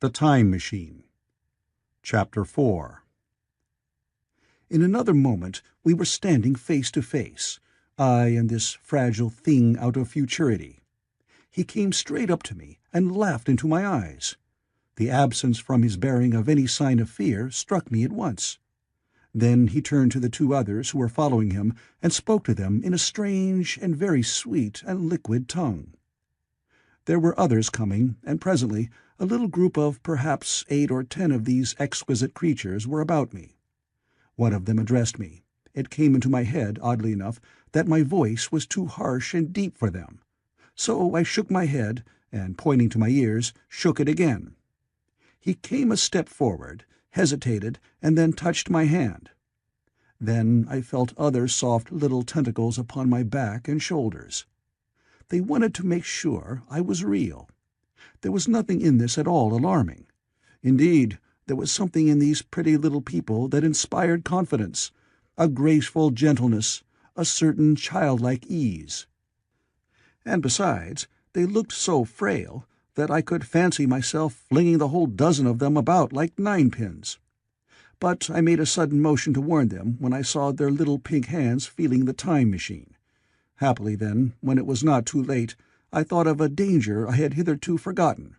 The Time Machine. Chapter 4. In another moment we were standing face to face, I and this fragile thing out of futurity. He came straight up to me and laughed into my eyes. The absence from his bearing of any sign of fear struck me at once. Then he turned to the two others who were following him and spoke to them in a strange and very sweet and liquid tongue. There were others coming, and presently a little group of perhaps 8 or 10 of these exquisite creatures were about me. One of them addressed me. It came into my head, oddly enough, that my voice was too harsh and deep for them. So I shook my head, and pointing to my ears, shook it again. He came a step forward, hesitated, and then touched my hand. Then I felt other soft little tentacles upon my back and shoulders. They wanted to make sure I was real. There was nothing in this at all alarming. Indeed, there was something in these pretty little people that inspired confidence, a graceful gentleness, a certain childlike ease. And besides, they looked so frail that I could fancy myself flinging the whole dozen of them about like ninepins. But I made a sudden motion to warn them when I saw their little pink hands feeling the time machine. Happily, then, when it was not too late, I thought of a danger I had hitherto forgotten,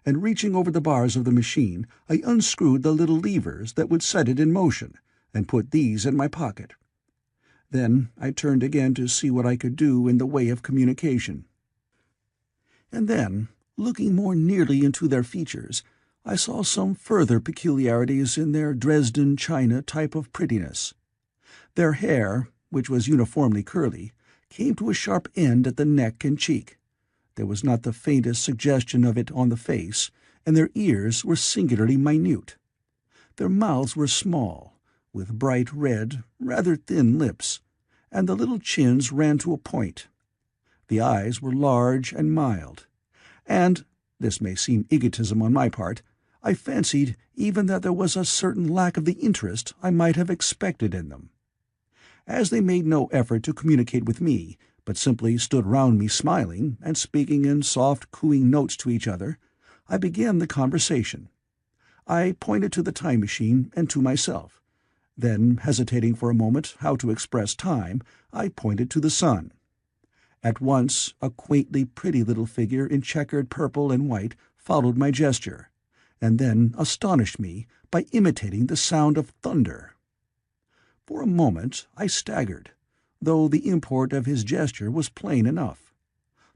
and reaching over the bars of the machine, I unscrewed the little levers that would set it in motion, and put these in my pocket. Then I turned again to see what I could do in the way of communication. And then, looking more nearly into their features, I saw some further peculiarities in their Dresden china type of prettiness. Their hair, which was uniformly curly, came to a sharp end at the neck and cheek. There was not the faintest suggestion of it on the face, and their ears were singularly minute. Their mouths were small, with bright red, rather thin lips, and the little chins ran to a point. The eyes were large and mild, and, this may seem egotism on my part, I fancied even that there was a certain lack of the interest I might have expected in them. As they made no effort to communicate with me, but simply stood round me smiling and speaking in soft cooing notes to each other, I began the conversation. I pointed to the time machine and to myself. Then, hesitating for a moment how to express time, I pointed to the sun. At once a quaintly pretty little figure in checkered purple and white followed my gesture, and then astonished me by imitating the sound of thunder. For a moment I staggered, though the import of his gesture was plain enough.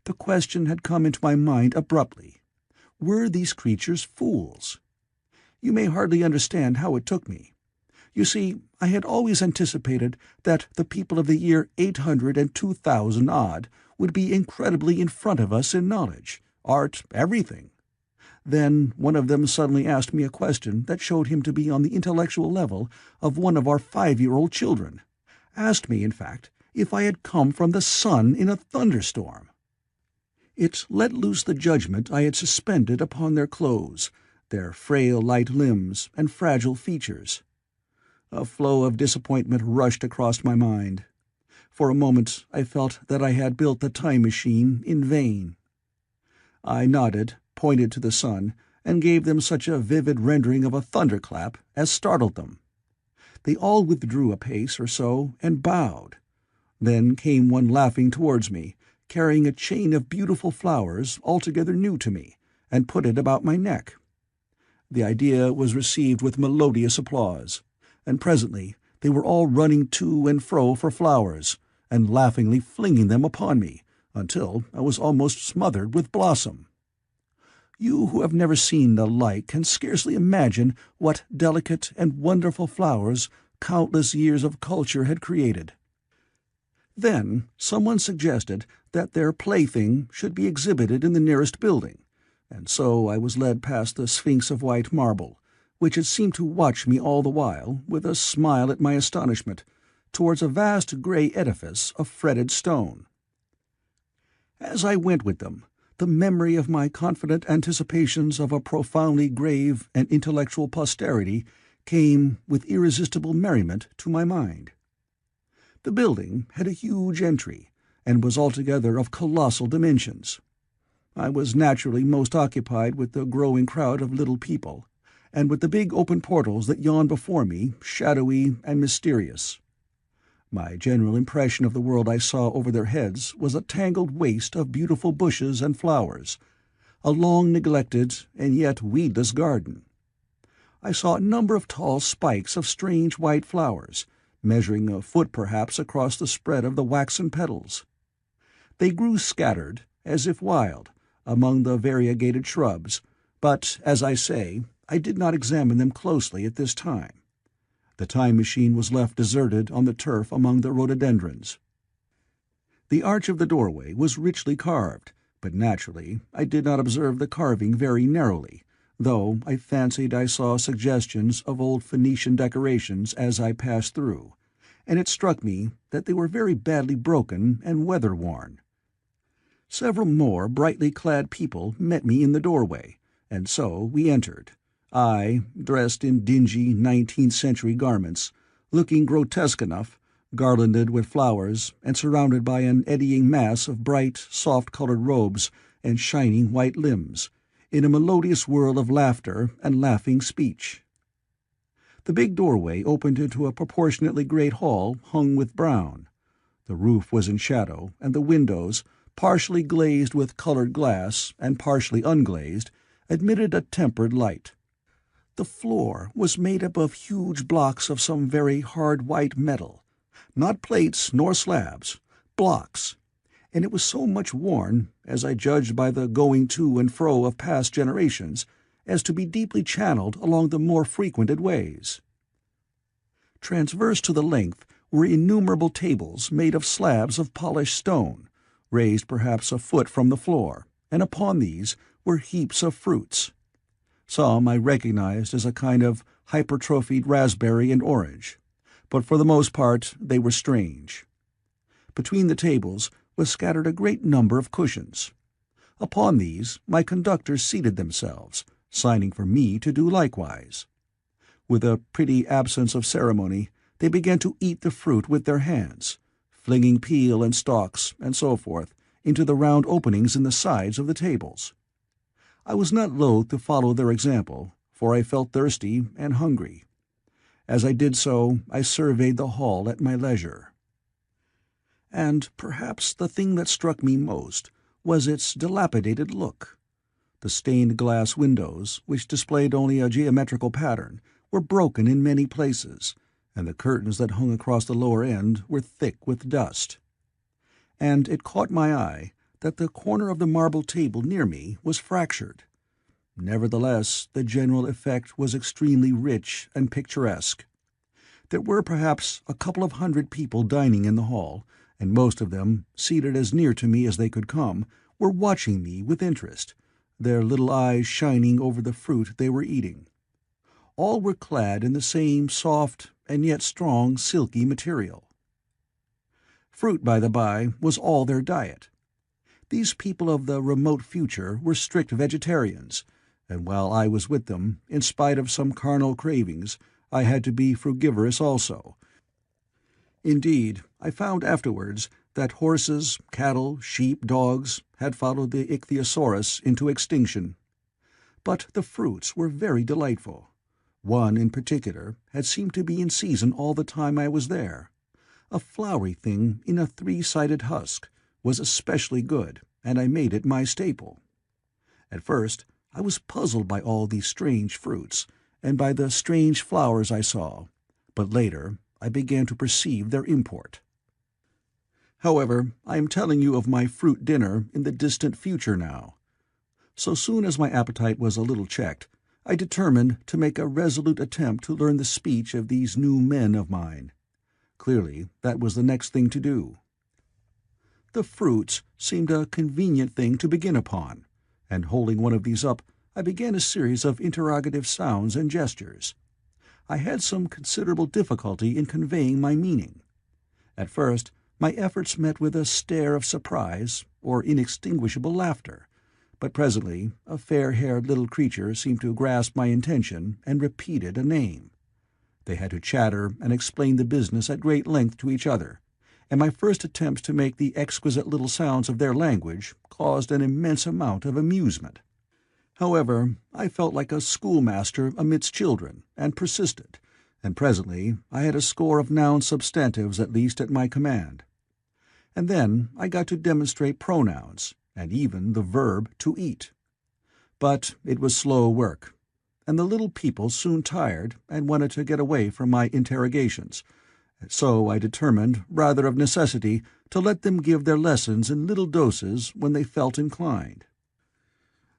The question had come into my mind abruptly. Were these creatures fools? You may hardly understand how it took me. You see, I had always anticipated that the people of the year 802,000 odd would be incredibly in front of us in knowledge, art, everything. Then one of them suddenly asked me a question that showed him to be on the intellectual level of one of our 5-year-old children. Asked me, in fact, if I had come from the sun in a thunderstorm. It let loose the judgment I had suspended upon their clothes, their frail light limbs and fragile features. A flow of disappointment rushed across my mind. For a moment I felt that I had built the time machine in vain. I nodded, pointed to the sun, and gave them such a vivid rendering of a thunderclap as startled them. They all withdrew a pace or so and bowed. Then came one laughing towards me, carrying a chain of beautiful flowers altogether new to me, and put it about my neck. The idea was received with melodious applause, and presently they were all running to and fro for flowers, and laughingly flinging them upon me, until I was almost smothered with blossom. You who have never seen the like can scarcely imagine what delicate and wonderful flowers countless years of culture had created. Then someone suggested that their plaything should be exhibited in the nearest building, and so I was led past the Sphinx of white marble, which had seemed to watch me all the while with a smile at my astonishment, towards a vast grey edifice of fretted stone. As I went with them, the memory of my confident anticipations of a profoundly grave and intellectual posterity came with irresistible merriment to my mind. The building had a huge entry, and was altogether of colossal dimensions. I was naturally most occupied with the growing crowd of little people, and with the big open portals that yawned before me, shadowy and mysterious. My general impression of the world I saw over their heads was a tangled waste of beautiful bushes and flowers, a long-neglected and yet weedless garden. I saw a number of tall spikes of strange white flowers, measuring a foot perhaps across the spread of the waxen petals. They grew scattered, as if wild, among the variegated shrubs, but, as I say, I did not examine them closely at this time. The time machine was left deserted on the turf among the rhododendrons. The arch of the doorway was richly carved, but naturally I did not observe the carving very narrowly, though I fancied I saw suggestions of old Phoenician decorations as I passed through, and it struck me that they were very badly broken and weather-worn. Several more brightly clad people met me in the doorway, and so we entered, I, dressed in dingy 19th-century garments, looking grotesque enough, garlanded with flowers, and surrounded by an eddying mass of bright, soft-colored robes and shining white limbs, in a melodious whirl of laughter and laughing speech. The big doorway opened into a proportionately great hall hung with brown. The roof was in shadow, and the windows, partially glazed with colored glass and partially unglazed, admitted a tempered light. The floor was made up of huge blocks of some very hard white metal, not plates nor slabs, blocks, and it was so much worn, as I judged by the going to and fro of past generations, as to be deeply channeled along the more frequented ways. Transverse to the length were innumerable tables made of slabs of polished stone, raised perhaps a foot from the floor, and upon these were heaps of fruits. Some I recognized as a kind of hypertrophied raspberry and orange, but for the most part they were strange. Between the tables was scattered a great number of cushions. Upon these my conductors seated themselves, signing for me to do likewise. With a pretty absence of ceremony, they began to eat the fruit with their hands, flinging peel and stalks, and so forth, into the round openings in the sides of the tables. I was not loath to follow their example, for I felt thirsty and hungry. As I did so, I surveyed the hall at my leisure. And perhaps the thing that struck me most was its dilapidated look. The stained glass windows, which displayed only a geometrical pattern, were broken in many places, and the curtains that hung across the lower end were thick with dust. And it caught my eye that the corner of the marble table near me was fractured. Nevertheless, the general effect was extremely rich and picturesque. There were perhaps a couple of hundred people dining in the hall, and most of them, seated as near to me as they could come, were watching me with interest, their little eyes shining over the fruit they were eating. All were clad in the same soft and yet strong silky material. Fruit, by the by, was all their diet. These people of the remote future were strict vegetarians, and while I was with them, in spite of some carnal cravings, I had to be frugivorous also. Indeed, I found afterwards that horses, cattle, sheep, dogs had followed the ichthyosaurus into extinction. But the fruits were very delightful. One, in particular, had seemed to be in season all the time I was there. A flowery thing in a three-sided husk was especially good, and I made it my staple. At first I was puzzled by all these strange fruits, and by the strange flowers I saw, but later I began to perceive their import. However, I am telling you of my fruit dinner in the distant future now. So soon as my appetite was a little checked, I determined to make a resolute attempt to learn the speech of these new men of mine. Clearly, that was the next thing to do. The fruits seemed a convenient thing to begin upon, and holding one of these up, I began a series of interrogative sounds and gestures. I had some considerable difficulty in conveying my meaning. At first, my efforts met with a stare of surprise or inextinguishable laughter, but presently a fair-haired little creature seemed to grasp my intention and repeated a name. They had to chatter and explain the business at great length to each other, and my first attempts to make the exquisite little sounds of their language caused an immense amount of amusement. However, I felt like a schoolmaster amidst children, and persisted, and presently I had a score of noun substantives at least at my command. And then I got to demonstrate pronouns, and even the verb to eat. But it was slow work, and the little people soon tired and wanted to get away from my interrogations, so I determined, rather of necessity, to let them give their lessons in little doses when they felt inclined.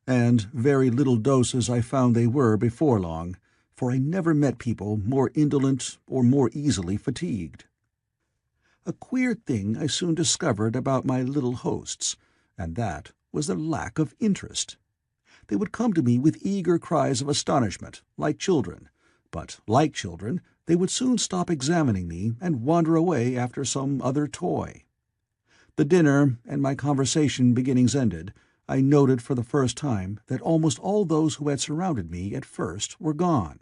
And very little doses I found they were before long, for I never met people more indolent or more easily fatigued. A queer thing I soon discovered about my little hosts, and that was their lack of interest. They would come to me with eager cries of astonishment, like children, but, like children, they would soon stop examining me and wander away after some other toy. The dinner and my conversation beginnings ended, I noted for the first time that almost all those who had surrounded me at first were gone.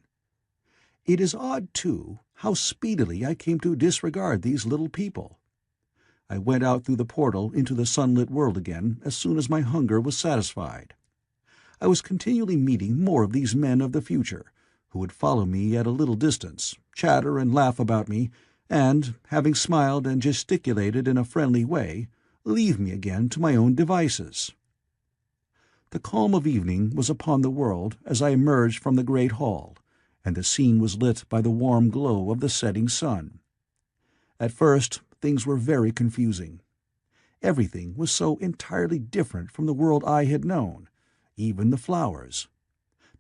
It is odd, too, how speedily I came to disregard these little people. I went out through the portal into the sunlit world again as soon as my hunger was satisfied. I was continually meeting more of these men of the future, who would follow me at a little distance, chatter and laugh about me, and, having smiled and gesticulated in a friendly way, leave me again to my own devices. The calm of evening was upon the world as I emerged from the great hall, and the scene was lit by the warm glow of the setting sun. At first things were very confusing. Everything was so entirely different from the world I had known, even the flowers.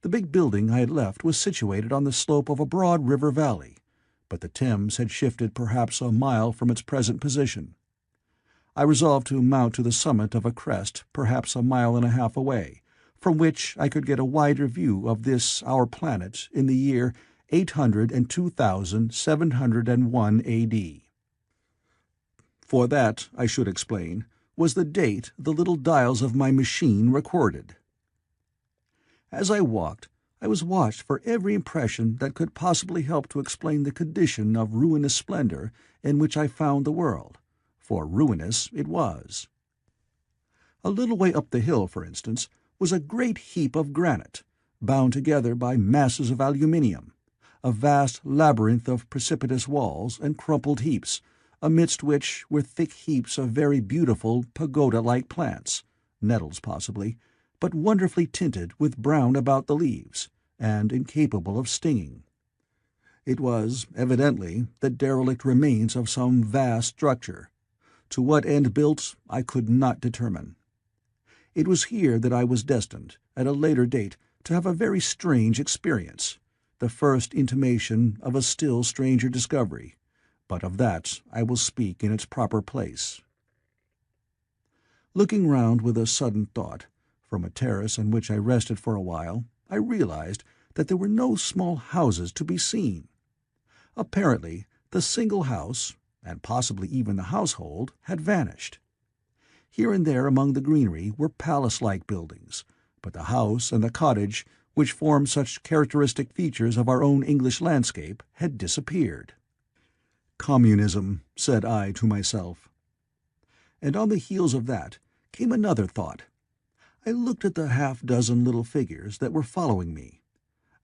The big building I had left was situated on the slope of a broad river valley, but the Thames had shifted perhaps a mile from its present position. I resolved to mount to the summit of a crest perhaps a mile and a half away, from which I could get a wider view of this our planet in the year 802,701 A.D. For that, I should explain, was the date the little dials of my machine recorded. As I walked, I was watched for every impression that could possibly help to explain the condition of ruinous splendor in which I found the world, for ruinous it was. A little way up the hill, for instance, was a great heap of granite, bound together by masses of aluminium, a vast labyrinth of precipitous walls and crumpled heaps, amidst which were thick heaps of very beautiful pagoda-like plants, nettles possibly, but wonderfully tinted with brown about the leaves, and incapable of stinging. It was, evidently, the derelict remains of some vast structure. To what end built, I could not determine. It was here that I was destined, at a later date, to have a very strange experience, the first intimation of a still stranger discovery, but of that I will speak in its proper place. Looking round with a sudden thought, from a terrace on which I rested for a while, I realized that there were no small houses to be seen. Apparently, the single house, and possibly even the household, had vanished. Here and there among the greenery were palace-like buildings, but the house and the cottage, which formed such characteristic features of our own English landscape, had disappeared. Communism, said I to myself. And on the heels of that came another thought. I looked at the half-dozen little figures that were following me.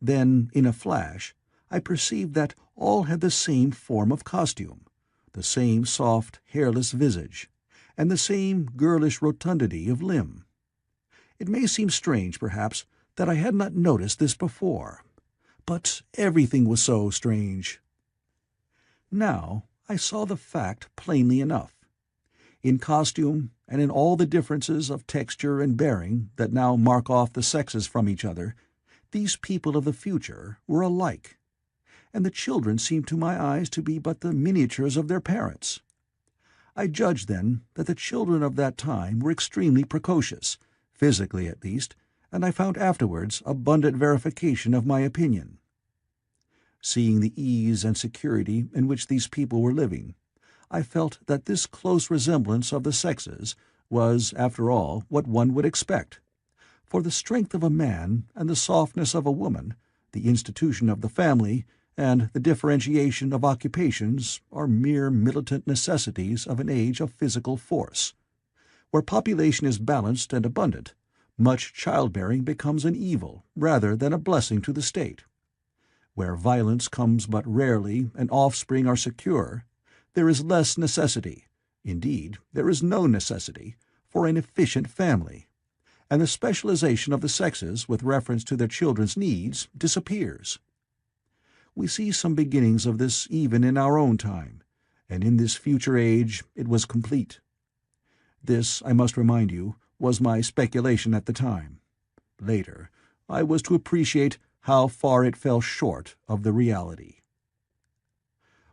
Then, in a flash, I perceived that all had the same form of costume, the same soft, hairless visage, and the same girlish rotundity of limb. It may seem strange, perhaps, that I had not noticed this before, but everything was so strange. Now I saw the fact plainly enough. In costume, and in all the differences of texture and bearing that now mark off the sexes from each other, these people of the future were alike, and the children seemed to my eyes to be but the miniatures of their parents. I judged, then, that the children of that time were extremely precocious, physically at least, and I found afterwards abundant verification of my opinion. Seeing the ease and security in which these people were living, I felt that this close resemblance of the sexes was, after all, what one would expect, for the strength of a man and the softness of a woman, the institution of the family, and the differentiation of occupations are mere militant necessities of an age of physical force. Where population is balanced and abundant, much childbearing becomes an evil rather than a blessing to the state. Where violence comes but rarely and offspring are secure, there is less necessity, indeed there is no necessity, for an efficient family, and the specialization of the sexes with reference to their children's needs disappears. We see some beginnings of this even in our own time, and in this future age it was complete. This, I must remind you, was my speculation at the time. Later, I was to appreciate how far it fell short of the reality.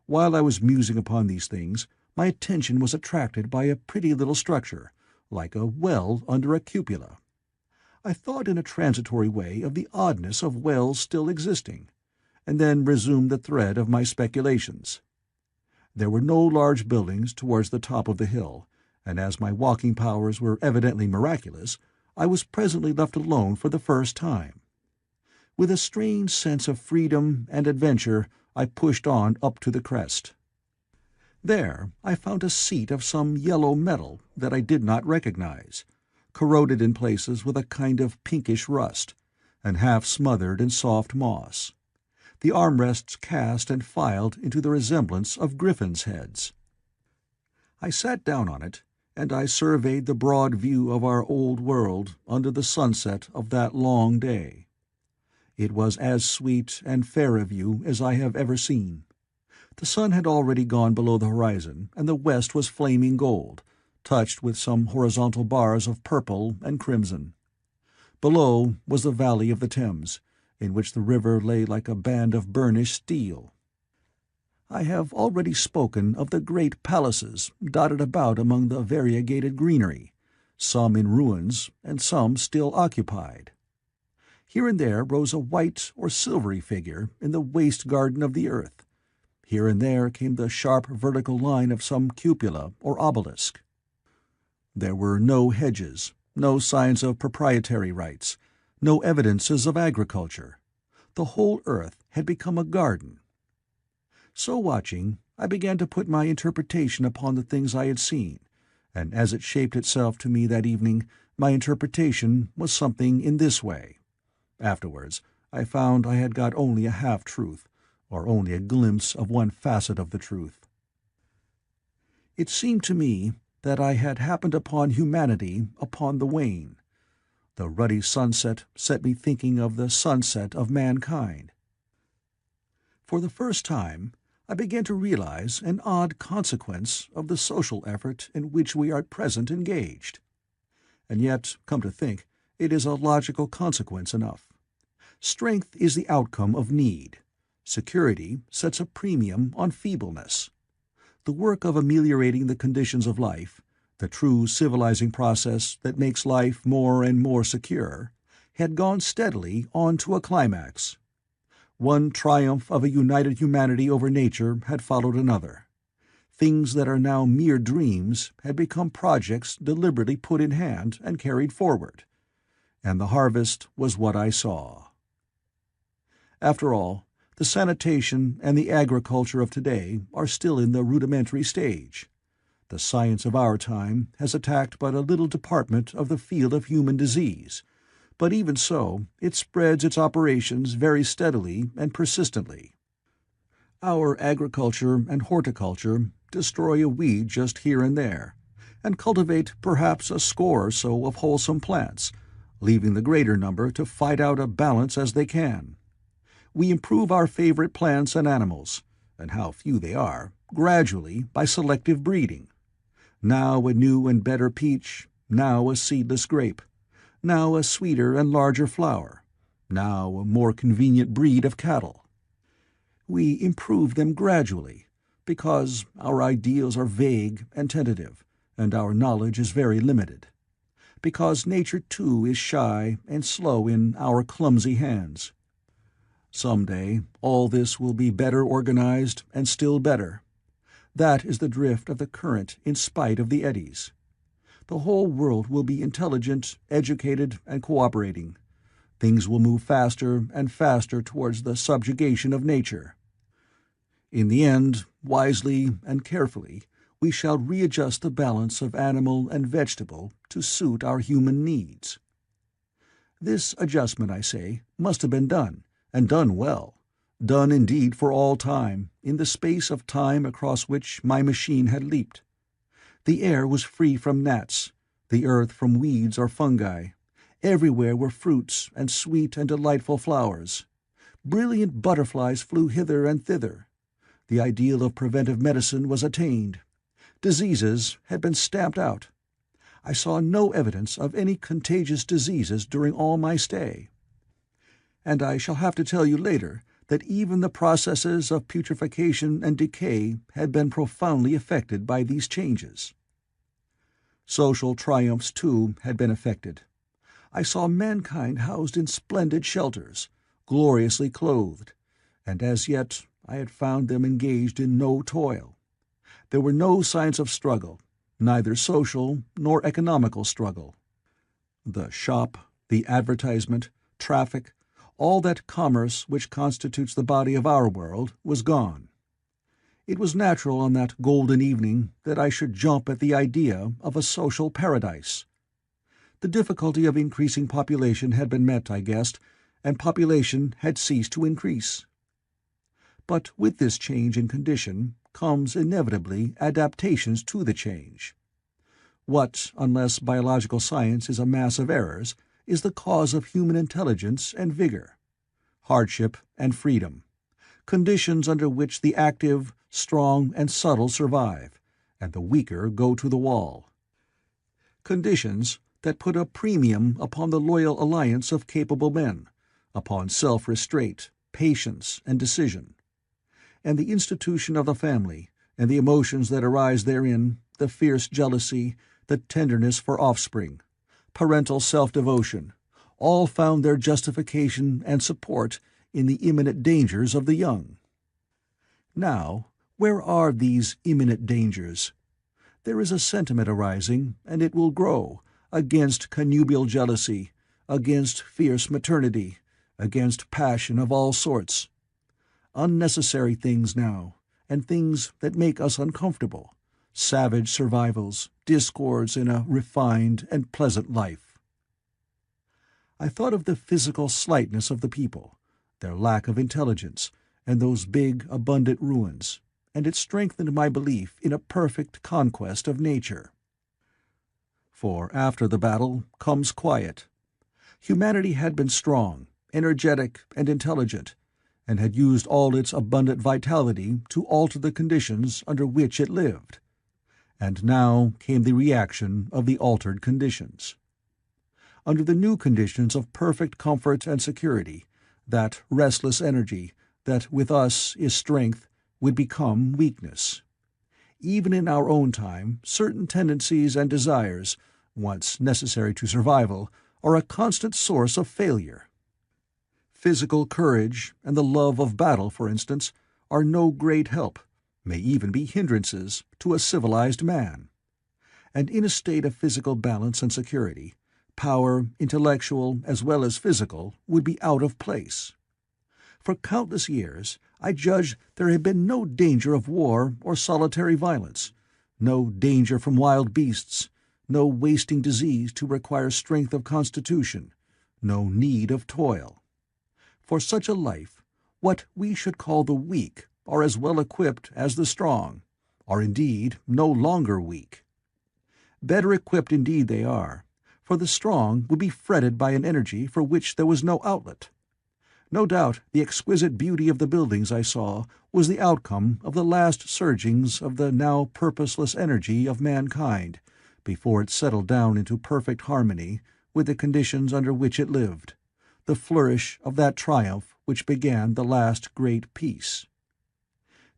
While I was musing upon these things, my attention was attracted by a pretty little structure, like a well under a cupola. I thought in a transitory way of the oddness of wells still existing, and then resumed the thread of my speculations. There were no large buildings towards the top of the hill, and as my walking powers were evidently miraculous, I was presently left alone for the first time. With a strange sense of freedom and adventure, I pushed on up to the crest. There I found a seat of some yellow metal that I did not recognize, corroded in places with a kind of pinkish rust, and half smothered in soft moss. The armrests cast and filed into the resemblance of griffins' heads. I sat down on it, and I surveyed the broad view of our old world under the sunset of that long day. It was as sweet and fair a view as I have ever seen. The sun had already gone below the horizon, and the west was flaming gold, touched with some horizontal bars of purple and crimson. Below was the valley of the Thames, in which the river lay like a band of burnished steel. I have already spoken of the great palaces dotted about among the variegated greenery, some in ruins and some still occupied. Here and there rose a white or silvery figure in the waste garden of the earth. Here and there came the sharp vertical line of some cupola or obelisk. There were no hedges, no signs of proprietary rights, no evidences of agriculture. The whole earth had become a garden. So watching, I began to put my interpretation upon the things I had seen, and as it shaped itself to me that evening, my interpretation was something in this way. Afterwards, I found I had got only a half-truth, or only a glimpse of one facet of the truth. It seemed to me that I had happened upon humanity upon the wane. The ruddy sunset set me thinking of the sunset of mankind. For the first time, I began to realize an odd consequence of the social effort in which we are at present engaged. And yet, come to think, it is a logical consequence enough. Strength is the outcome of need. Security sets a premium on feebleness. The work of ameliorating the conditions of life, the true civilizing process that makes life more and more secure, had gone steadily on to a climax. One triumph of a united humanity over nature had followed another. Things that are now mere dreams had become projects deliberately put in hand and carried forward. And the harvest was what I saw. After all, the sanitation and the agriculture of today are still in the rudimentary stage. The science of our time has attacked but a little department of the field of human disease, but even so, it spreads its operations very steadily and persistently. Our agriculture and horticulture destroy a weed just here and there, and cultivate perhaps a score or so of wholesome plants, leaving the greater number to fight out a balance as they can. We improve our favorite plants and animals, and how few they are, gradually by selective breeding. Now a new and better peach, now a seedless grape, now a sweeter and larger flower, now a more convenient breed of cattle. We improve them gradually, because our ideals are vague and tentative, and our knowledge is very limited. Because nature too is shy and slow in our clumsy hands. Some day all this will be better organized and still better. That is the drift of the current in spite of the eddies. The whole world will be intelligent, educated, and cooperating. Things will move faster and faster towards the subjugation of nature. In the end, wisely and carefully, we shall readjust the balance of animal and vegetable to suit our human needs. This adjustment, I say, must have been done, and done well, done indeed for all time, in the space of time across which my machine had leaped. The air was free from gnats, the earth from weeds or fungi. Everywhere were fruits and sweet and delightful flowers. Brilliant butterflies flew hither and thither. The ideal of preventive medicine was attained. Diseases had been stamped out. I saw no evidence of any contagious diseases during all my stay. And I shall have to tell you later that even the processes of putrefaction and decay had been profoundly affected by these changes. Social triumphs, too, had been effected. I saw mankind housed in splendid shelters, gloriously clothed, and as yet I had found them engaged in no toil. There were no signs of struggle, neither social nor economical struggle. The shop, the advertisement, traffic, all that commerce which constitutes the body of our world, was gone. It was natural on that golden evening that I should jump at the idea of a social paradise. The difficulty of increasing population had been met, I guessed, and population had ceased to increase. But with this change in condition comes inevitably adaptations to the change. What, unless biological science is a mass of errors, is the cause of human intelligence and vigor? Hardship and freedom. Conditions under which the active, strong, and subtle survive, and the weaker go to the wall. Conditions that put a premium upon the loyal alliance of capable men, upon self-restraint, patience, and decision. And the institution of the family, and the emotions that arise therein, the fierce jealousy, the tenderness for offspring, parental self-devotion, all found their justification and support in the imminent dangers of the young. Now, where are these imminent dangers? There is a sentiment arising, and it will grow, against connubial jealousy, against fierce maternity, against passion of all sorts. Unnecessary things now, and things that make us uncomfortable, savage survivals, discords in a refined and pleasant life. I thought of the physical slightness of the people, their lack of intelligence, and those big, abundant ruins, and it strengthened my belief in a perfect conquest of nature. For after the battle comes quiet. Humanity had been strong, energetic, and intelligent, and had used all its abundant vitality to alter the conditions under which it lived. And now came the reaction of the altered conditions. Under the new conditions of perfect comfort and security, that restless energy, that with us is strength, would become weakness. Even in our own time, certain tendencies and desires, once necessary to survival, are a constant source of failure. Physical courage and the love of battle, for instance, are no great help, may even be hindrances, to a civilized man. And in a state of physical balance and security, power, intellectual as well as physical, would be out of place. For countless years I judged there had been no danger of war or solitary violence, no danger from wild beasts, no wasting disease to require strength of constitution, no need of toil. For such a life, what we should call the weak are as well equipped as the strong, are indeed no longer weak. Better equipped indeed they are, for the strong would be fretted by an energy for which there was no outlet. No doubt the exquisite beauty of the buildings I saw was the outcome of the last surgings of the now purposeless energy of mankind, before it settled down into perfect harmony with the conditions under which it lived, the flourish of that triumph which began the last great peace.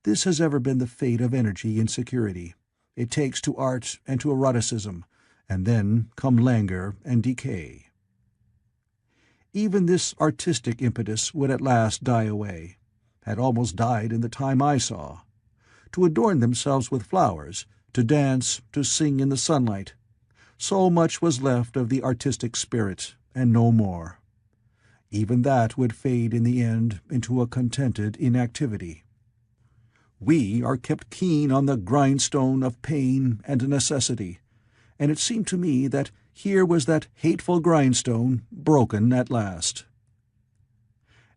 This has ever been the fate of energy in security. It takes to art and to eroticism, and then come languor and decay. Even this artistic impetus would at last die away, had almost died in the time I saw. To adorn themselves with flowers, to dance, to sing in the sunlight, so much was left of the artistic spirit, and no more. Even that would fade in the end into a contented inactivity. We are kept keen on the grindstone of pain and necessity, and it seemed to me that here was that hateful grindstone broken at last.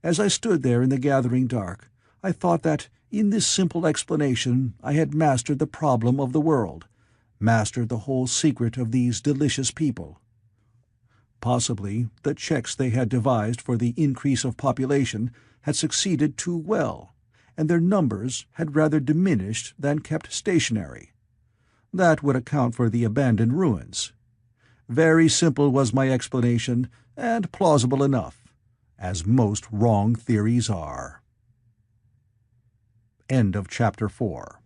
As I stood there in the gathering dark, I thought that in this simple explanation I had mastered the problem of the world, mastered the whole secret of these delicious people. Possibly the checks they had devised for the increase of population had succeeded too well, and their numbers had rather diminished than kept stationary. That would account for the abandoned ruins. Very simple was my explanation, and plausible enough, as most wrong theories are. End of Chapter 4.